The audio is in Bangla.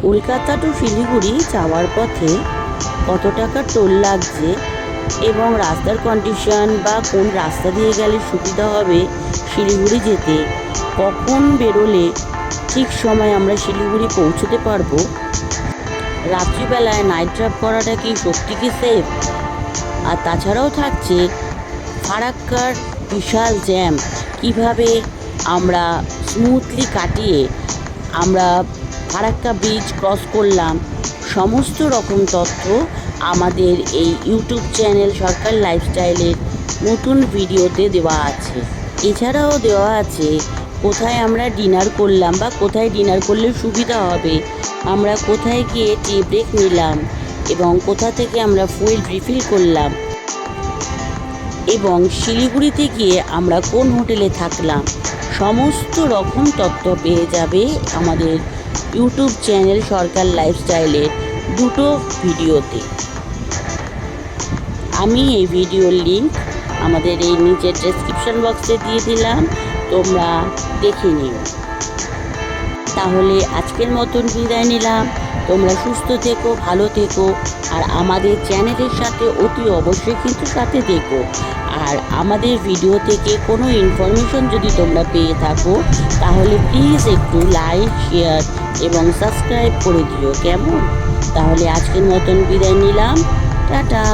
কলকাতা টু শিলিগুড়ি যাওয়ার পথে কত টাকা টোল লাগছে এবং রাস্তার কন্ডিশন বা কোন রাস্তা দিয়ে গেলে সুবিধা হবে শিলিগুড়ি যেতে, কখন বেরোলে ঠিক সময় আমরা শিলিগুড়ি পৌঁছতে পারবো, রাত্রিবেলায় নাইট ড্রাইভ করাটা কি সত্যি কি সেফ, আর তাছাড়াও থাকছে ফারাক্কার বিশাল জ্যাম কিভাবে আমরা স্মুথলি কাটিয়ে আমরা ফারাক্কা ব্রিজ ক্রস করলাম, সমস্ত রকম তথ্য আমাদের এই ইউটিউব চ্যানেল সরকার লাইফস্টাইলের নতুন ভিডিওতে দেওয়া আছে। এছাড়াও দেওয়া আছে কোথায় আমরা ডিনার করলাম বা কোথায় ডিনার করলে সুবিধা হবে, আমরা কোথায় গিয়ে টি ব্রেক নিলাম এবং কোথা থেকে আমরা ফুয়েল রিফিল করলাম এবং শিলিগুড়িতে গিয়ে আমরা কোন হোটেলে থাকলাম, সমস্ত রকম তথ্য পেয়ে যাবে আমাদের ইউটিউব চ্যানেল সরকার লাইফস্টাইলের দুটো ভিডিওতে। আমি এই ভিডিওর লিঙ্ক আমাদের এই নিচের ডেসক্রিপশন বক্সে দিয়ে দিলাম, তোমরা দেখে নিও। তাহলে আজকের মতন বিদায় নিলাম। তোমরা সুস্থ থেকো, ভালো থেকো, আর আমাদের চ্যানেলের সাথে অতি অবশ্যই কিন্তু সাথে থেকো। আর আমাদের ভিডিও থেকে কোনো ইনফরমেশন যদি তোমরা পেয়ে থাকো তাহলে প্লিজ একটু লাইক, শেয়ার এবং সাবস্ক্রাইব করে দিও, কেমন? তাহলে আজকের মতন বিদায় নিলাম, টাটা।